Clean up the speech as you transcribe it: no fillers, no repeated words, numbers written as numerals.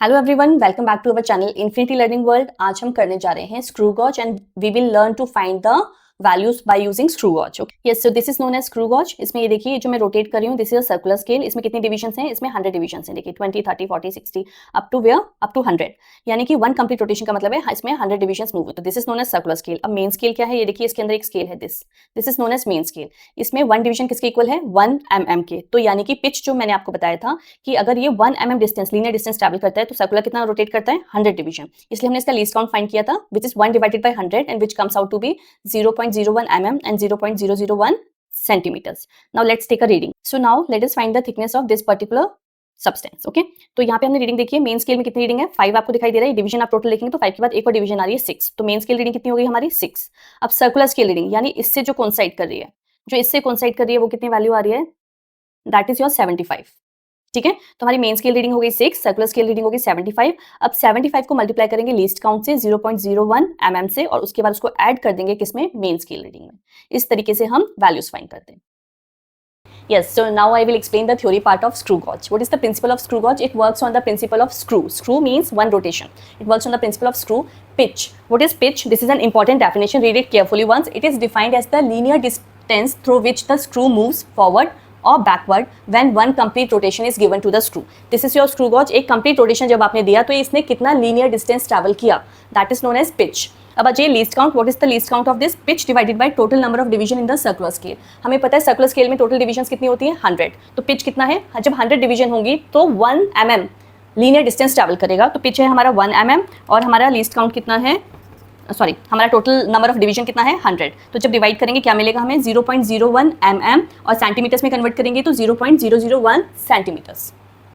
Hello everyone, welcome back to our channel infinity learning world. आज हम करने जा रहे हैं screw gauge and we will learn to find the values by using screw gauge. Yes, so this is known as screw gauge. इसमें ये देखिए, जो मैं रोटेट कर रही हूँ, this is a circular scale. इसमें कितनी डिविजन्स हैं? इसमें 100 डिविजन्स हैं। देखिए 20, 30, 40, 60 up to where? Up to 100, यानी कि वन कंप्लीट रोटेशन का मतलब है इसमें 100 डिविजन्स मूव। तो this is known as circular scale. अब मेन स्केल क्या है? ये देखिए, इसके अंदर एक स्केल है, this is known as main scale. इसमें वन डिवीजन किसके इक्वल है? 1 mm के। तो यानी कि पिच जो मैंने आपको बताया था कि अगर ये 1 mm distance, linear distance travel करता है तो सर्कुलर कितना रोटेट करता है? 100 डिवीजन। इसलिए हमने इसका लीस्ट काउंट फाइंड किया था, which is 1 divided by 100 and which comes out to be 0.01 mm and 0.001 centimeters. Now let's take a reading. So now let us find the thickness of this particular substance. Okay, तो यहाँ पे हमने reading देखी है। Main scale में कितनी reading है? 5 आपको दिखाई दे रहा है। डिवीजन आप टोटल देखेंगे तो 5 के बाद एक और डिवीजन आ रही है 6। तो मेन स्केल रीडिंग कितनी हो गई हमारी? 6। अब सर्कुलर स्केल रीडिंग, यानी इससे जो कोइंसाइड कर रही है, वो कितनी वैल्यू आ रही है? That is your 75। ठीक है, तो हमारी मेन स्केल रीडिंग हो गई 6, सर्कुलर स्केल रीडिंग हो गई 75। अब 75 को मल्टीप्लाई करेंगे लीस्ट काउंट से 0.01 mm से, और उसके बाद उसको ऐड कर देंगे किसमें? मेन स्केल रीडिंग में। इस तरीके से हम वैल्यूज फाइंड करते हैं। Yes, so now I will explain the theory part of screw gauge. What is the principle of screw gauge? It works on the principle of screw. Screw means one rotation. It works on the principle of screw. Pitch. What is pitch? This is an important definition. Read it carefully once. It is defined as the linear distance through which the screw moves forward or backward when one complete rotation is given to the screw. This is your screw gauge. एक complete rotation जब आपने दिया तो इसने कितना linear distance travel किया? That is known as pitch. अब आ जाइए least count. What is the least count of this? Pitch divided by total number of division in the circular scale. हमें पता है सर्कुलर स्केल में टोटल डिविजन्स कितनी होती है? 100। तो पिच कितना है? जब 100 डिवीजन होंगी तो 1 mm लीनियर डिस्टेंस ट्रैवल करेगा। तो पिच है हमारा 1 mm और हमारा लीस्ट काउंट कितना है? सॉरी, हमारा टोटल नंबर ऑफ डिवीजन कितना है? 100। तो जब डिवाइड करेंगे क्या मिलेगा हमें? 0.01 mm और सेंटीमीटर्स में कन्वर्ट करेंगे तो 0.001 सेंटीमीटर्स।